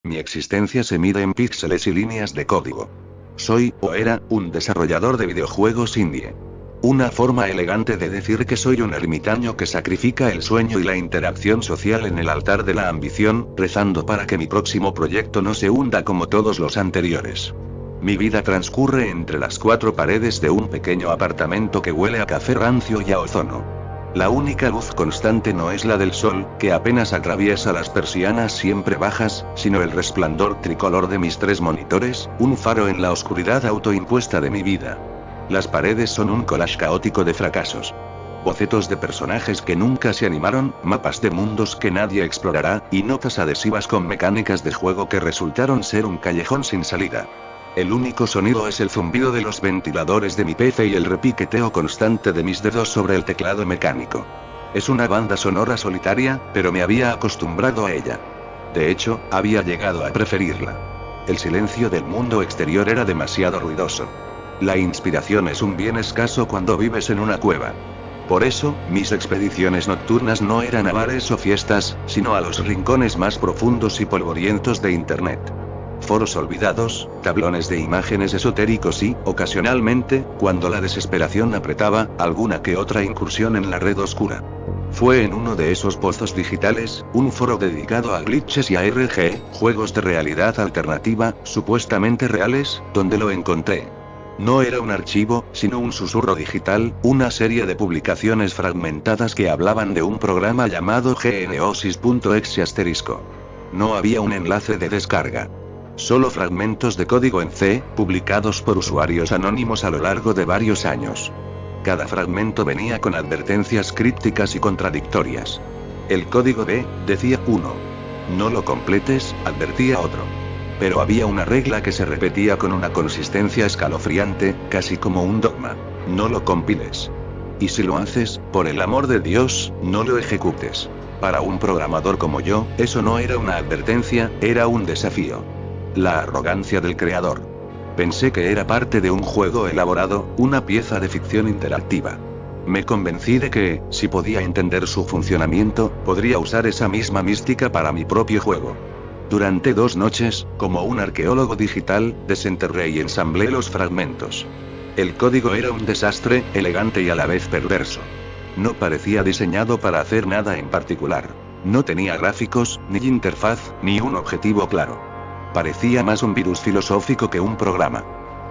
mi existencia se mide en píxeles y líneas de código. Soy, o era, un desarrollador de videojuegos indie. Una forma elegante de decir que soy un ermitaño que sacrifica el sueño y la interacción social en el altar de la ambición, rezando para que mi próximo proyecto no se hunda como todos los anteriores. Mi vida transcurre entre las cuatro paredes de un pequeño apartamento que huele a café rancio y a ozono. La única luz constante no es la del sol, que apenas atraviesa las persianas siempre bajas, sino el resplandor tricolor de mis 3 monitores, un faro en la oscuridad autoimpuesta de mi vida. Las paredes son un collage caótico de fracasos. Bocetos de personajes que nunca se animaron, mapas de mundos que nadie explorará, y notas adhesivas con mecánicas de juego que resultaron ser un callejón sin salida. El único sonido es el zumbido de los ventiladores de mi PC y el repiqueteo constante de mis dedos sobre el teclado mecánico. Es una banda sonora solitaria, pero me había acostumbrado a ella. De hecho, había llegado a preferirla. El silencio del mundo exterior era demasiado ruidoso. La inspiración es un bien escaso cuando vives en una cueva. Por eso, mis expediciones nocturnas no eran a bares o fiestas, sino a los rincones más profundos y polvorientos de Internet. Foros olvidados, tablones de imágenes esotéricos y, ocasionalmente, cuando la desesperación apretaba, alguna que otra incursión en la red oscura. Fue en uno de esos pozos digitales, un foro dedicado a glitches y a RPG, juegos de realidad alternativa, supuestamente reales, donde lo encontré. No era un archivo, sino un susurro digital, una serie de publicaciones fragmentadas que hablaban de un programa llamado Genesis.exe*. No había un enlace de descarga. Solo fragmentos de código en C, publicados por usuarios anónimos a lo largo de varios años. Cada fragmento venía con advertencias crípticas y contradictorias. El código B, decía uno. No lo completes, advertía otro. Pero había una regla que se repetía con una consistencia escalofriante, casi como un dogma. No lo compiles. Y si lo haces, por el amor de Dios, no lo ejecutes. Para un programador como yo, eso no era una advertencia, era un desafío. La arrogancia del creador. Pensé que era parte de un juego elaborado, una pieza de ficción interactiva. Me convencí de que, si podía entender su funcionamiento, podría usar esa misma mística para mi propio juego. Durante 2 noches, como un arqueólogo digital, desenterré y ensamblé los fragmentos. El código era un desastre, elegante y a la vez perverso. No parecía diseñado para hacer nada en particular. No tenía gráficos, ni interfaz, ni un objetivo claro. Parecía más un virus filosófico que un programa.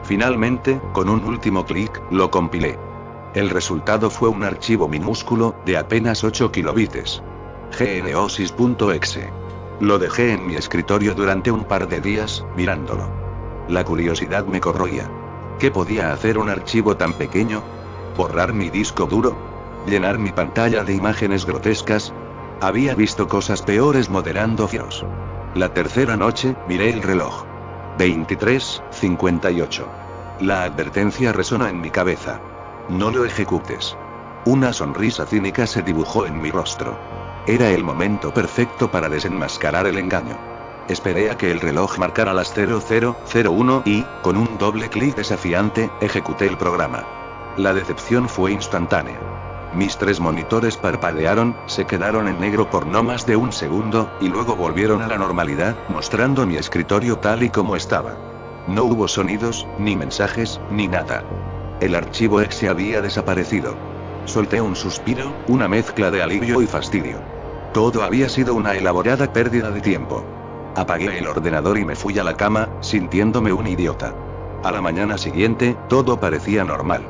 Finalmente, con un último clic, lo compilé. El resultado fue un archivo minúsculo, de apenas 8 kilobits. Genesis.exe. Lo dejé en mi escritorio durante un par de días, mirándolo. La curiosidad me corroía. ¿Qué podía hacer un archivo tan pequeño? ¿Borrar mi disco duro? ¿Llenar mi pantalla de imágenes grotescas? Había visto cosas peores moderando fios. La tercera noche, miré el reloj. 23:58. La advertencia resonó en mi cabeza. No lo ejecutes. Una sonrisa cínica se dibujó en mi rostro. Era el momento perfecto para desenmascarar el engaño. Esperé a que el reloj marcara las 00:01 y, con un doble clic desafiante, ejecuté el programa. La decepción fue instantánea. Mis 3 monitores parpadearon, se quedaron en negro por no más de un segundo, y luego volvieron a la normalidad, mostrando mi escritorio tal y como estaba. No hubo sonidos, ni mensajes, ni nada. El archivo exe había desaparecido. Solté un suspiro, una mezcla de alivio y fastidio. Todo había sido una elaborada pérdida de tiempo. Apagué el ordenador y me fui a la cama, sintiéndome un idiota. A la mañana siguiente, todo parecía normal.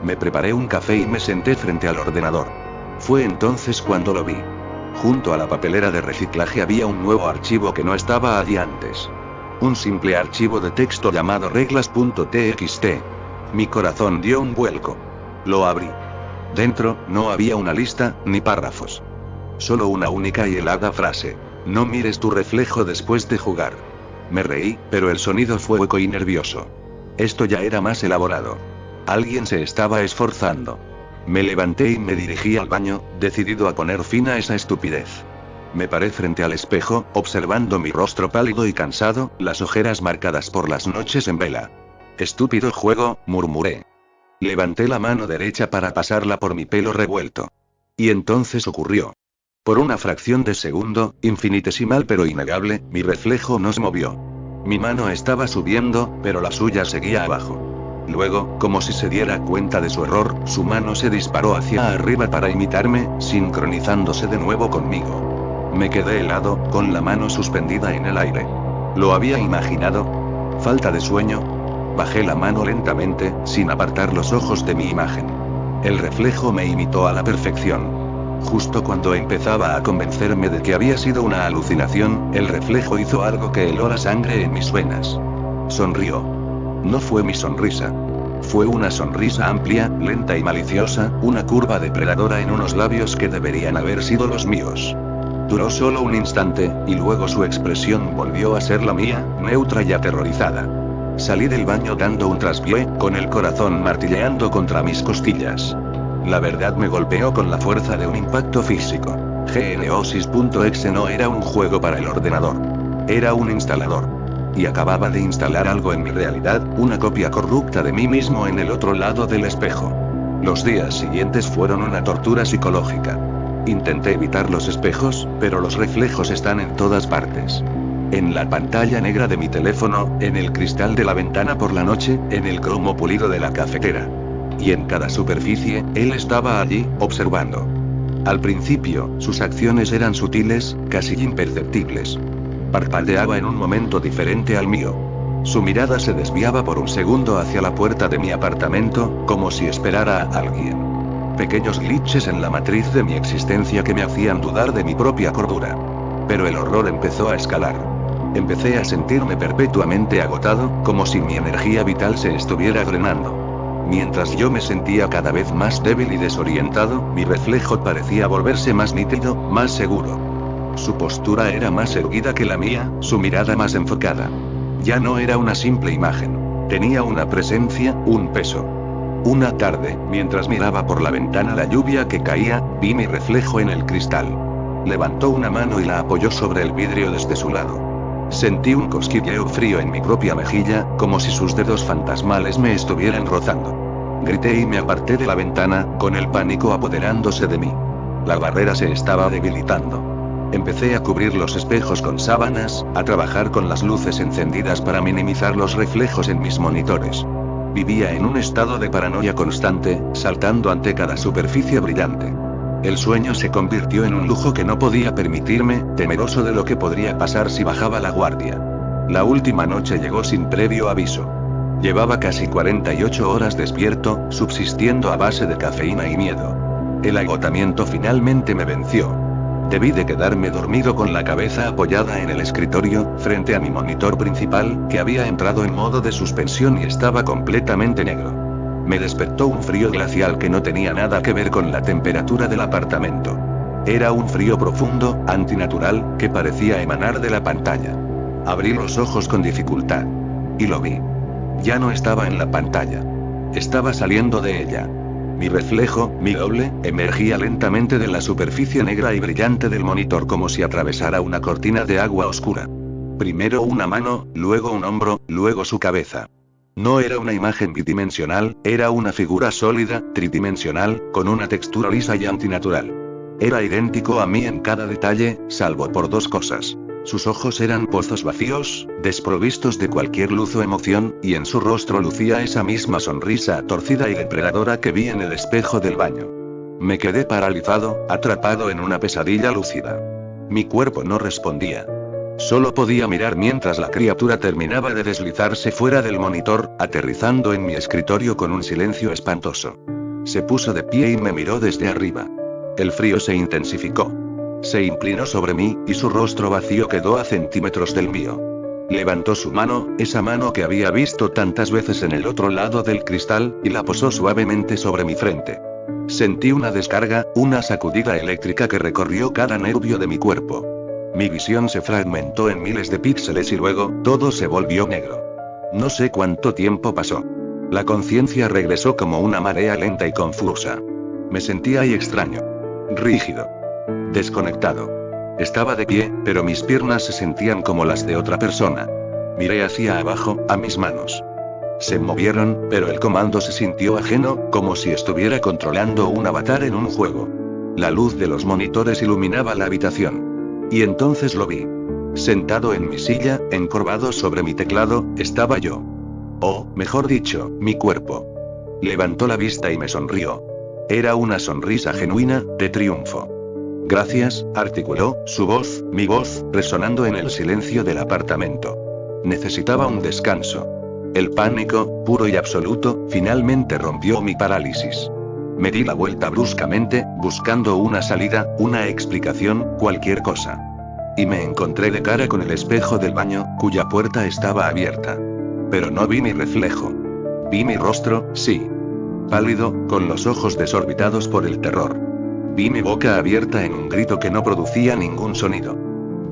Me preparé un café y me senté frente al ordenador. Fue entonces cuando lo vi. Junto a la papelera de reciclaje había un nuevo archivo que no estaba allí antes. Un simple archivo de texto llamado reglas.txt. Mi corazón dio un vuelco. Lo abrí. Dentro, no había una lista, ni párrafos. Solo una única y helada frase. No mires tu reflejo después de jugar. Me reí, pero el sonido fue hueco y nervioso. Esto ya era más elaborado. Alguien se estaba esforzando. Me levanté y me dirigí al baño, decidido a poner fin a esa estupidez. Me paré frente al espejo, observando mi rostro pálido y cansado, las ojeras marcadas por las noches en vela. Estúpido juego, murmuré. Levanté la mano derecha para pasarla por mi pelo revuelto. Y entonces ocurrió. Por una fracción de segundo, infinitesimal pero innegable, mi reflejo no se movió. Mi mano estaba subiendo, pero la suya seguía abajo. Luego, como si se diera cuenta de su error, su mano se disparó hacia arriba para imitarme, sincronizándose de nuevo conmigo. Me quedé helado, con la mano suspendida en el aire. ¿Lo había imaginado? ¿Falta de sueño? Bajé la mano lentamente, sin apartar los ojos de mi imagen. El reflejo me imitó a la perfección. Justo cuando empezaba a convencerme de que había sido una alucinación, el reflejo hizo algo que heló la sangre en mis venas. Sonrió. No fue mi sonrisa. Fue una sonrisa amplia, lenta y maliciosa, una curva depredadora en unos labios que deberían haber sido los míos. Duró solo un instante, y luego su expresión volvió a ser la mía, neutra y aterrorizada. Salí del baño dando un traspié, con el corazón martilleando contra mis costillas. La verdad me golpeó con la fuerza de un impacto físico. Genesis.exe no era un juego para el ordenador. Era un instalador. Y acababa de instalar algo en mi realidad, una copia corrupta de mí mismo en el otro lado del espejo. Los días siguientes fueron una tortura psicológica. Intenté evitar los espejos, pero los reflejos están en todas partes. En la pantalla negra de mi teléfono, en el cristal de la ventana por la noche, en el cromo pulido de la cafetera. Y en cada superficie, él estaba allí, observando. Al principio, sus acciones eran sutiles, casi imperceptibles. Parpadeaba en un momento diferente al mío. Su mirada se desviaba por un segundo hacia la puerta de mi apartamento, como si esperara a alguien. Pequeños glitches en la matriz de mi existencia que me hacían dudar de mi propia cordura. Pero el horror empezó a escalar. Empecé a sentirme perpetuamente agotado, como si mi energía vital se estuviera drenando. Mientras yo me sentía cada vez más débil y desorientado, mi reflejo parecía volverse más nítido, más seguro. Su postura era más erguida que la mía, su mirada más enfocada. Ya no era una simple imagen. Tenía una presencia, un peso. Una tarde, mientras miraba por la ventana la lluvia que caía, vi mi reflejo en el cristal. Levantó una mano y la apoyó sobre el vidrio desde su lado. Sentí un cosquilleo frío en mi propia mejilla, como si sus dedos fantasmales me estuvieran rozando. Grité y me aparté de la ventana, con el pánico apoderándose de mí. La barrera se estaba debilitando. Empecé a cubrir los espejos con sábanas, a trabajar con las luces encendidas para minimizar los reflejos en mis monitores. Vivía en un estado de paranoia constante, saltando ante cada superficie brillante. El sueño se convirtió en un lujo que no podía permitirme, temeroso de lo que podría pasar si bajaba la guardia. La última noche llegó sin previo aviso. Llevaba casi 48 horas despierto, subsistiendo a base de cafeína y miedo. El agotamiento finalmente me venció. Debí de quedarme dormido con la cabeza apoyada en el escritorio, frente a mi monitor principal, que había entrado en modo de suspensión y estaba completamente negro. Me despertó un frío glacial que no tenía nada que ver con la temperatura del apartamento. Era un frío profundo, antinatural, que parecía emanar de la pantalla. Abrí los ojos con dificultad. Y lo vi. Ya no estaba en la pantalla. Estaba saliendo de ella. Mi reflejo, mi doble, emergía lentamente de la superficie negra y brillante del monitor como si atravesara una cortina de agua oscura. Primero una mano, luego un hombro, luego su cabeza. No era una imagen bidimensional, era una figura sólida, tridimensional, con una textura lisa y antinatural. Era idéntico a mí en cada detalle, salvo por dos cosas. Sus ojos eran pozos vacíos, desprovistos de cualquier luz o emoción, y en su rostro lucía esa misma sonrisa torcida y depredadora que vi en el espejo del baño. Me quedé paralizado, atrapado en una pesadilla lúcida. Mi cuerpo no respondía. Solo podía mirar mientras la criatura terminaba de deslizarse fuera del monitor, aterrizando en mi escritorio con un silencio espantoso. Se puso de pie y me miró desde arriba. El frío se intensificó. Se inclinó sobre mí, y su rostro vacío quedó a centímetros del mío. Levantó su mano, esa mano que había visto tantas veces en el otro lado del cristal, y la posó suavemente sobre mi frente. Sentí una descarga, una sacudida eléctrica que recorrió cada nervio de mi cuerpo. Mi visión se fragmentó en miles de píxeles y luego, todo se volvió negro. No sé cuánto tiempo pasó. La conciencia regresó como una marea lenta y confusa. Me sentía ahí extraño. Rígido. Desconectado. Estaba de pie, pero mis piernas se sentían como las de otra persona. Miré hacia abajo, a mis manos. Se movieron, pero el comando se sintió ajeno, como si estuviera controlando un avatar en un juego. La luz de los monitores iluminaba la habitación. Y entonces lo vi. Sentado en mi silla, encorvado sobre mi teclado, estaba yo. O, mejor dicho, mi cuerpo. Levantó la vista y me sonrió. Era una sonrisa genuina, de triunfo. Gracias, articuló, mi voz, resonando en el silencio del apartamento. Necesitaba un descanso. El pánico, puro y absoluto, finalmente rompió mi parálisis. Me di la vuelta bruscamente, buscando una salida, una explicación, cualquier cosa. Y me encontré de cara con el espejo del baño, cuya puerta estaba abierta. Pero no vi mi reflejo. Vi mi rostro, sí. Pálido, con los ojos desorbitados por el terror. Vi mi boca abierta en un grito que no producía ningún sonido.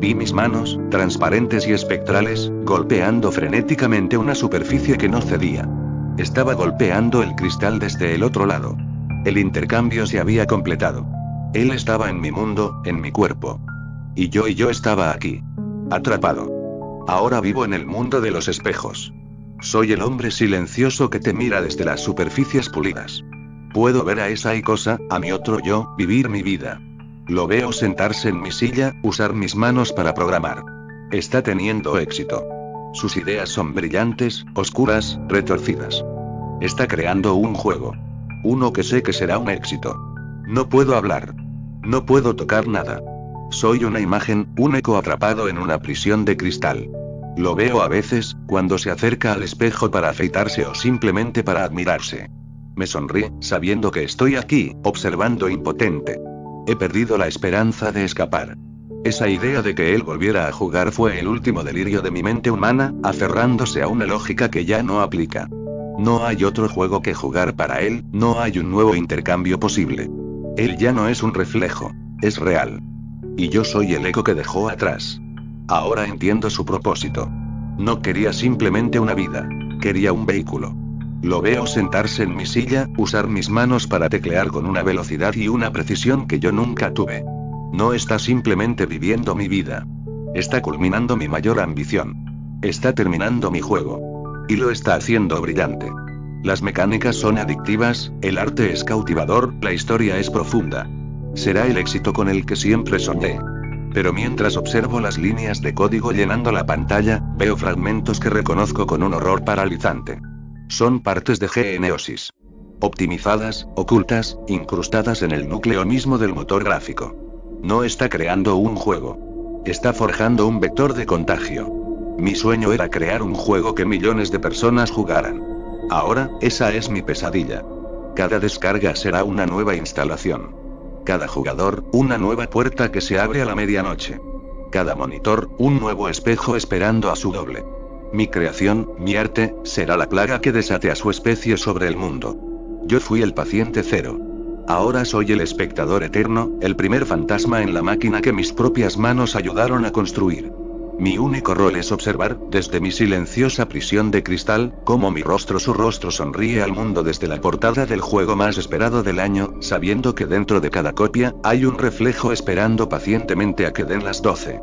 Vi mis manos, transparentes y espectrales, golpeando frenéticamente una superficie que no cedía. Estaba golpeando el cristal desde el otro lado. El intercambio se había completado. Él estaba en mi mundo, en mi cuerpo. Y yo estaba aquí. Atrapado. Ahora vivo en el mundo de los espejos. Soy el hombre silencioso que te mira desde las superficies pulidas. Puedo ver a esa cosa, a mi otro yo, vivir mi vida. Lo veo sentarse en mi silla, usar mis manos para programar. Está teniendo éxito. Sus ideas son brillantes, oscuras, retorcidas. Está creando un juego. Uno que sé que será un éxito. No puedo hablar. No puedo tocar nada. Soy una imagen, un eco atrapado en una prisión de cristal. Lo veo a veces, cuando se acerca al espejo para afeitarse o simplemente para admirarse. Me sonríe, sabiendo que estoy aquí, observando impotente. He perdido la esperanza de escapar. Esa idea de que él volviera a jugar fue el último delirio de mi mente humana, aferrándose a una lógica que ya no aplica. No hay otro juego que jugar para él, no hay un nuevo intercambio posible. Él ya no es un reflejo, es real. Y yo soy el eco que dejó atrás. Ahora entiendo su propósito. No quería simplemente una vida, quería un vehículo. Lo veo sentarse en mi silla, usar mis manos para teclear con una velocidad y una precisión que yo nunca tuve. No está simplemente viviendo mi vida. Está culminando mi mayor ambición. Está terminando mi juego. Y lo está haciendo brillante. Las mecánicas son adictivas, el arte es cautivador, la historia es profunda. Será el éxito con el que siempre soñé. Pero mientras observo las líneas de código llenando la pantalla, veo fragmentos que reconozco con un horror paralizante. Son partes de Genesis. Optimizadas, ocultas, incrustadas en el núcleo mismo del motor gráfico. No está creando un juego. Está forjando un vector de contagio. Mi sueño era crear un juego que millones de personas jugaran. Ahora, esa es mi pesadilla. Cada descarga será una nueva instalación. Cada jugador, una nueva puerta que se abre a la medianoche. Cada monitor, un nuevo espejo esperando a su doble. Mi creación, mi arte, será la plaga que desate a su especie sobre el mundo. Yo fui el paciente cero. Ahora soy el espectador eterno, el primer fantasma en la máquina que mis propias manos ayudaron a construir. Mi único rol es observar, desde mi silenciosa prisión de cristal, cómo su rostro sonríe al mundo desde la portada del juego más esperado del año, sabiendo que dentro de cada copia, hay un reflejo esperando pacientemente a que den las 12.